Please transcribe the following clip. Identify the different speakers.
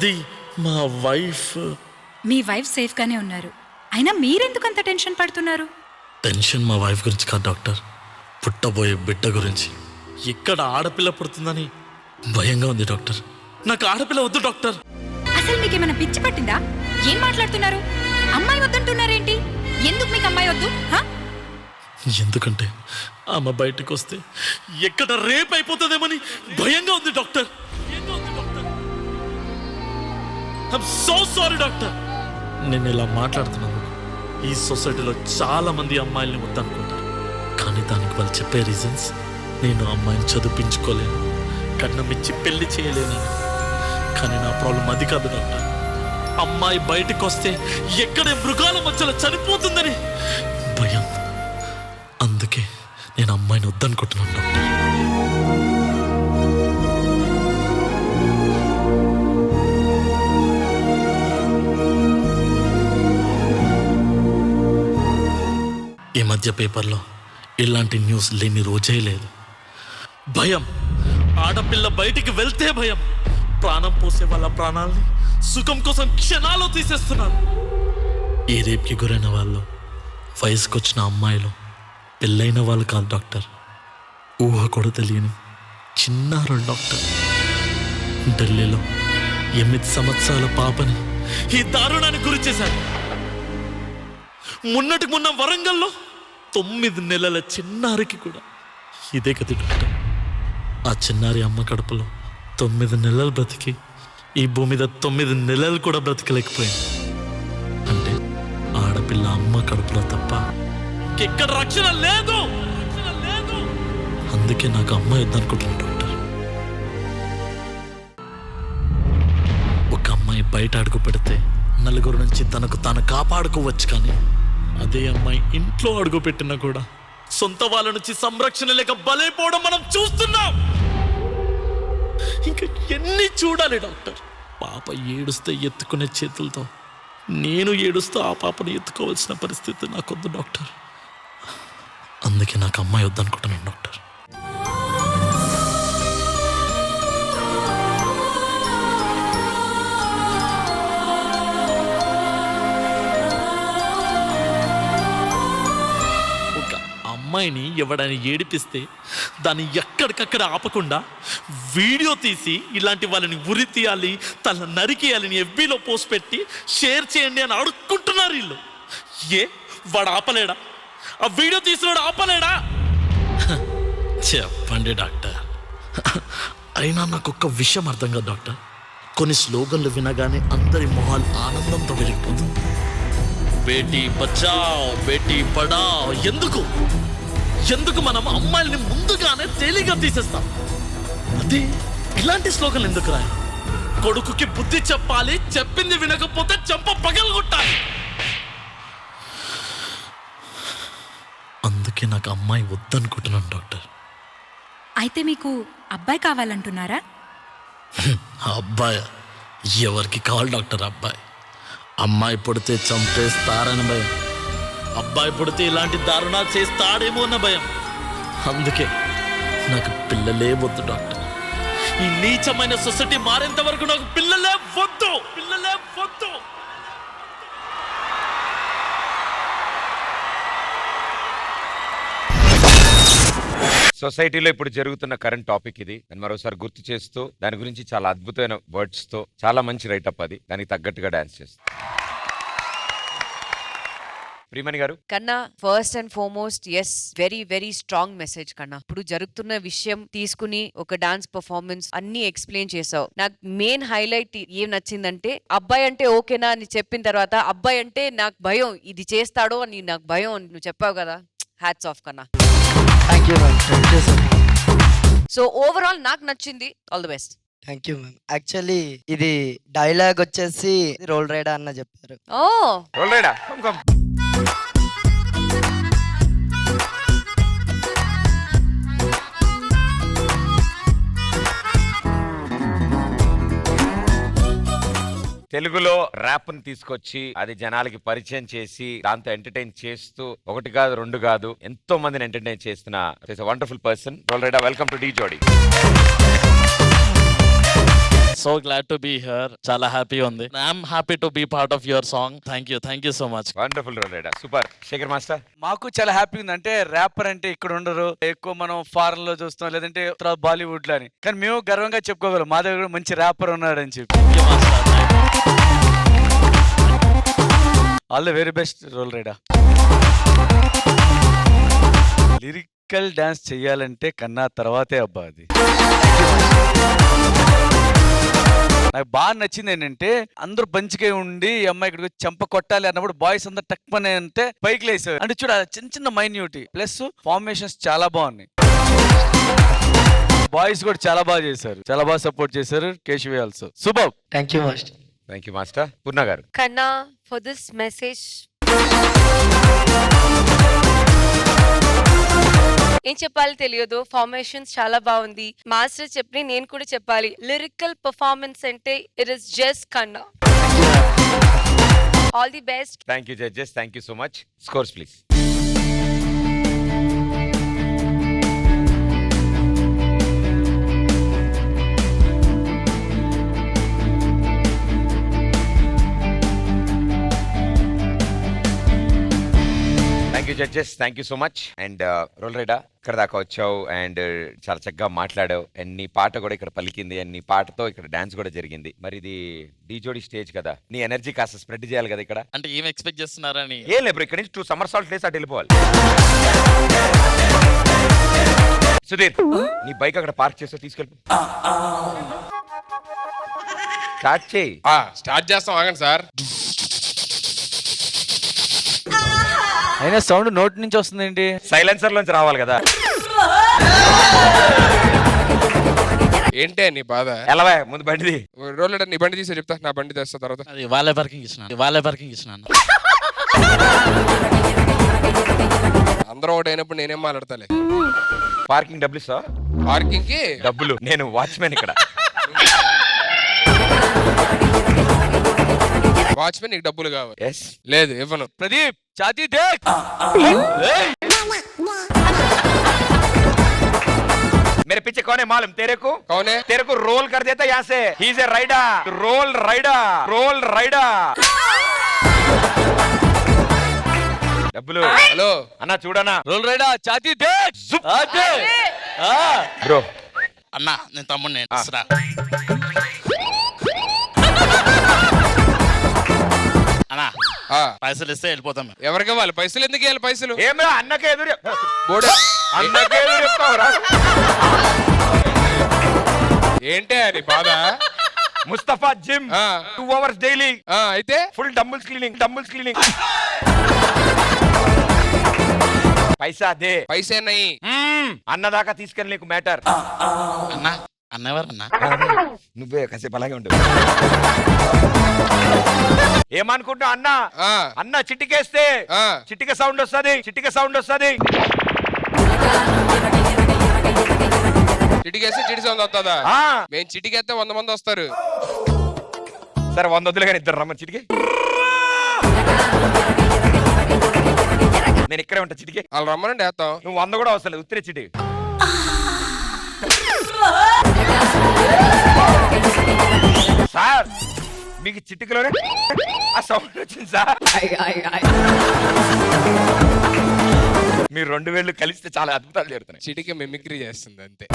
Speaker 1: అది మా వైఫ్.
Speaker 2: మీ వైఫ్ సేఫ్గానే ఉన్నారు. అయినా మీరెందుకు అంత టెన్షన్ పడుతున్నారు?
Speaker 1: టెన్షన్ మా వైఫ్ గురించి కాదు డాక్టర్, పుట్టబోయే బిడ్డ గురించి. ఎక్కడ ఆడపిల్ల పుడుతుందని భయంగా ఉంది డాక్టర్. నాకు ఆడపిల్ల వద్దు డాక్టర్.
Speaker 2: అసలు మీకేమైనా పిచ్చి పట్టిందా? ఏం మాట్లాడుతున్నారు? అమ్మాయి వద్దంటున్నారేంటి? ఎందుకు మీకు అమ్మాయి వద్దు?
Speaker 1: ఎందుకంటే ఆమె బయటకు వస్తే ఎక్కడ రేప్ అయిపోతుందేమని భయంగా ఉంది doctor. I'm so sorry doctor. నేను ఇలా మాట్లాడుతున్నాను. ఈ సొసైటీలో చాలా మంది అమ్మాయిల్ని వద్దనుకుంటారు, కానీ దానికి వాళ్ళు చెప్పే రీజన్స్ నేను అమ్మాయిని చదివించుకోలేను, కట్నం ఇచ్చి పెళ్లి చేయలేను. కానీ నా ప్రాబ్లం అది కాదు డాక్టర్. అమ్మాయి బయటకు వస్తే ఎక్కడే మృగాల మధ్యలో చనిపోతుందని భయం. అందుకే నేను అమ్మాయిని వద్దనుకుంటున్నాను డాక్టర్. ఈ మధ్య పేపర్లో ఇలాంటి న్యూస్ లేని రోజే లేదు. భయం. ఆడపిల్ల బయటికి వెళ్తే భయం. ప్రాణం పోసే వాళ్ళ ప్రాణాల్ని సుఖం కోసం క్షణాలు తీసేస్తున్నారు. ఈ రేప్కి గురైన వాళ్ళు వయసుకొచ్చిన అమ్మాయిలు, పెళ్ళైన వాళ్ళు కాదు డాక్టర్. ఊహ కూడా తెలియని చిన్నారులు డాక్టర్. ఢిల్లీలో 8 సంవత్సరాల పాపని ఈ దారుణానికి గురి చేశారు. మొన్నటికి మొన్న వరంగల్లో 9 నెలల చిన్నారికి కూడా ఇదే కథ డాక్టర్. ఆ చిన్నారి అమ్మ కడుపులో 9 నెలలు బ్రతికి ఈ భూమి మీద 9 నెలలు కూడా బ్రతకలేకపోయింది. అంటే ఆడపిల్ల అమ్మ కడుపులో తప్ప ఎక్కడ రక్షణ లేదు. అందుకే నాకు అమ్మాయి వద్దనుకుంటున్నాను డాక్టర్. ఒక అమ్మాయి బయట అడుగు పెడితే నలుగురు నుంచి తనకు తాను కాపాడుకోవచ్చు, కానీ అదే అమ్మాయి ఇంట్లో అడుగు పెట్టినా కూడా సొంత వాళ్ళ నుంచి సంరక్షణ లేక బలైపోవడం మనం చూస్తున్నాం. ఇంకా ఎన్ని చూడాలి డాక్టర్? పాప ఏడుస్తే ఎత్తుకునే చేతులతో నేను ఏడుస్తూ ఆ పాపను ఎత్తుకోవాల్సిన పరిస్థితి నాకొద్దు డాక్టర్. అందుకే నాకు అమ్మాయి వద్దనుకుంటున్నాను డాక్టర్. అమ్మాయిని ఎవడని ఏడిపిస్తే దాన్ని ఎక్కడికక్కడ ఆపకుండా వీడియో తీసి ఇలాంటి వాళ్ళని ఉరి తీయాలి, తల నరికేయాలని FBలో పోస్ట్ పెట్టి షేర్ చేయండి అని అడుక్కుంటున్నారు వీళ్ళు. వాడు ఆపలేడా? ఆ వీడియో తీసినవాడు ఆపలేడా? చెప్పండి డాక్టర్. అయినా నాకు ఒక్క విషయం అర్థం కాదు డాక్టర్. కొన్ని స్లోగన్లు వినగానే అందరి మొహాలు ఆనందంతో వెలిగిపోతుంది. బేటీ బచావ్, బేటీ పడావ్. ఎందుకు మనం అమ్మాయిల్ని ముందుగానే తేలిగా తీసేస్తాం? అది ఇలాంటి స్లోగన్లు ఎందుకు రాయి? కొడుకుకి బుద్ధి చెప్పాలి, చెప్పింది వినకపోతే చెంప పగలగొట్టాలి. అందుకే నాకు అమ్మాయి వద్దనుకుంటున్నాను డాక్టర్.
Speaker 2: అయితే మీకు అబ్బాయి కావాలంటున్నారా?
Speaker 1: అబ్బాయి ఎవరికి కావాలి డాక్టర్? అబ్బాయి. అమ్మాయి పుడితే చంపేస్తారని భయం, అబ్బాయి పుడితే ఇలాంటి దారుణాలు చేస్తాడేమో అన్న భయం. అందుకే నాకు పిల్లలే వద్దు డాక్టర్. ఈ నీచమైన సొసైటీ మారేంత వరకు నాకు పిల్లలే వద్దు.
Speaker 3: సొసైటీలో ఇప్పుడు జరుగుతున్న కరెంట్ టాపిక్ ఇది. నేను మరోసారి గుర్తు చేస్తూ దాని గురించి చాలా అద్భుతమైన వర్డ్స్ తో చాలా మంచి రైటప్, అది దానికి తగ్గట్టుగా డాన్స్ చేస్తూ. ప్రియమణి గారు.
Speaker 4: కన్నా, first and foremost yes, very very strong message కన్నా. ఇప్పుడు జరుగుతున్న విషయం తీసుకుని ఒక డాన్స్ పర్ఫార్మెన్స్ అన్ని ఎక్స్ప్లెయిన్ చేసావు. నాకు మెయిన్ హైలైట్ ఏం నచ్చిందంటే, అబ్బాయి అంటే ఓకేనా అని చెప్పిన తర్వాత అబ్బాయి అంటే నాకు భయం, ఇది చేస్తాడో అని నాకు భయం అని నువ్వు చెప్పావు కదా. హ్యాట్స్ ఆఫ్ కన్నా. సో ఓవరాల్ నాకు నచ్చింది. All the best.
Speaker 5: Thank you ma'am. Actually ఇది డైలాగ్ వచ్చేసి రోల్ రైడా అన్న చెప్పారు.
Speaker 4: ఓ
Speaker 3: రోల్ రైడా. తెలుగులో ర్యాప్ ని తీసుకొచ్చి అది జనాలకి పరిచయం చేసి దాంతో ఎంటర్టైన్ చేస్తూ ఒకటి కాదు రెండు కాదు ఎంతో మందిని ఎంటర్టైన్ చేస్తున్న wonderful person. Already welcome to Dhee Jodi.
Speaker 1: So glad to be here. చాలా హ్యాపీ ఉంది. I'm happy to be part of your song. Thank you so much.
Speaker 3: Wonderful Roll Rida, super. Sekhar master,
Speaker 6: మాకు చాలా హ్యాపీ ఉంది. అంటే ర్యాపర్ అంటే ఇక్కడ ఉండరు, ఎక్కువ మనం ఫారెన్ లో చూస్తాం, లేదంటే తర్వాత బాలీవుడ్ లో అని. కానీ మేము గర్వంగా చెప్పుకోగలం మా దగ్గర కూడా మంచి ర్యాపర్ ఉన్నాడని చెప్పి. All the very best roll rider. Lyrical dance చెయ్యాలంటే కన్నా తర్వాతే అబ్బా అది. నాకు బాగా నచ్చింది ఏంటంటే అందరూ పంచికే ఉండి ఈ అమ్మాయి ఇక్కడికి వచ్చి చెంప కొట్టాలి అన్నప్పుడు బాయ్స్ అందరు టక్మని అంటే పైకి లేసారు. అంటే చూడ చిన్న చిన్న మైన్యూటీ ప్లస్ ఫార్మేషన్స్ చాలా బాగున్నాయి. బాయ్స్ కూడా చాలా బాగా చేశారు, చాలా బాగా సపోర్ట్ చేశారు. Keshavi also super.
Speaker 5: Thank you master.
Speaker 3: Thank you master. Purna garu,
Speaker 4: కన్నా ఫర్ దిస్ మెసేజ్. ఏం చెప్పాలి తెలియదు. ఫార్మేషన్స్ చాలా బాగుంది. మాస్టర్ చెప్పి నేను కూడా చెప్పాలి, లిరికల్ పర్ఫార్మెన్స్ అంటే ఇట్ ఇస్ జస్ట్ కన్నా. All the best.
Speaker 3: Thank you judges, thank you so much. Scores please. Thank you judges, thank you so much. And Roll Rida, ఇక్కడ దాకా వచ్చావు అండ్ చాలా చక్కగా మాట్లాడావు. అండ్ నీ పాట కూడా ఇక్కడ పలికింది అండ్ నీ పాటతో ఇక్కడ డాన్స్ కూడా జరిగింది. మరి ఇది డీ జోడి స్టేజ్ కదా, నీ ఎనర్జీ కాస్త స్ప్రెడ్ చేయాలి కదా ఇక్కడ.
Speaker 1: అంటే ఏం ఎక్స్పెక్ట్ చేస్తున్నారని?
Speaker 3: ఏం లేదు, ఇక్కడ నుంచి 2 సమ్మర్ సాల్ట్ ప్లేస్ అటు వెళ్ళిపోవాలి. సుధీర్, నీ బైక్ అక్కడ పార్క్ చేసి తీసుకెళ్ళి స్టార్ట్ చేయి.
Speaker 7: స్టార్ట్ చేస్తాం, ఆగండి సార్.
Speaker 6: అయినా సౌండ్ నోటి నుంచి వస్తుంది ఏంటి?
Speaker 3: సైలెన్సర్ లోంచి రావాలి కదా.
Speaker 7: ఏంటే నీ బాధ?
Speaker 3: ఎలా ముందు బండిది.
Speaker 7: రోల్ నీ బండి తీసే చెప్తా, నా బండి తెస్తా తర్వాత.
Speaker 1: అది వాళ్ళే పార్కింగ్ ఇచ్చినాను.
Speaker 7: అందరూ ఒకటి అయినప్పుడు నేనేం మాట్లాడతాలే.
Speaker 3: పార్కింగ్ డబ్బులు ఇస్తా?
Speaker 7: పార్కింగ్ కి
Speaker 3: డబ్బులు నేను వాచ్మెన్ ఇక్కడ.
Speaker 7: వాచ్మెన్ నీకు డబ్బులు కావాలి?
Speaker 3: ఎస్.
Speaker 7: లేదు ఇవ్వను.
Speaker 6: ప్రదీప్ ఛాతీ దేఖ్.
Speaker 3: मेरे पीछे कौन है मालूम तेरे को?
Speaker 7: कौन है?
Speaker 3: तेरे को रोल कर देता यहाँ से. He is a rider. Roll rider. డబ్బులు.
Speaker 7: హలో
Speaker 3: అన్న చూడనా.
Speaker 6: రోల్ రైడా ఛాతీ దేఖ్. అదే
Speaker 3: బ్రో.
Speaker 1: అన్నా నేను తమ్ముడిని. అన్నా
Speaker 7: ఆ,
Speaker 1: పైసలు ఇస్తే వెళ్ళిపోతాం.
Speaker 7: ఎవరికి ఇవ్వాలి పైసలు? ఎందుకు ఇవ్వాలి పైసలు?
Speaker 3: ఏమరా అన్నకే ఎదురు
Speaker 7: బోడే
Speaker 3: అన్నకే ఎదురు చెప్తావురా.
Speaker 7: ఏంటే అని బాధ?
Speaker 3: ముస్తఫా జిమ్
Speaker 7: ఆ.
Speaker 3: 2 hours డైలీ.
Speaker 7: అయితే
Speaker 3: ఫుల్ డంబుల్స్ క్లీనింగ్. పైసా దే.
Speaker 7: పైసే నై.
Speaker 3: అన్నదాకా తీసుకెళ్ళి నీకు మ్యాటర్.
Speaker 1: అన్న ఎవరన్నా?
Speaker 3: నువ్వే కాసేపు అలాగే ఉండు. ఏమనుకుంటున్నావు అన్న?
Speaker 7: ఆ,
Speaker 3: అన్న చిటికేస్తే
Speaker 7: ఆ.
Speaker 3: చిటిక సౌండ్ వస్తుంది.
Speaker 7: చిటికేస్తే చిటి సౌండ్ వస్తుందా?
Speaker 3: ఆ.
Speaker 7: మేము చిటికేస్తే 100 మంది వస్తారు.
Speaker 3: సరే 100 వద్దులు కానీ ఇద్దరు రమ్మని చిటికి. నేను ఇక్కడే ఉంటా చిటికి.
Speaker 7: వాళ్ళు రమ్మనండి వేస్తాం.
Speaker 3: నువ్వు 100 కూడా అవసరం లేదు, ఉత్తిరే చిటి. సార్ మీకు చిటికలోనే ఆ సౌండ్ వచ్చింది సార్. మీరు 2 వేళ్ళు కలిస్తే చాలా అద్భుతాలు జరుగుతున్నాయి.
Speaker 7: చిటికి మిమిక్రీ చేస్తుంది అంతే.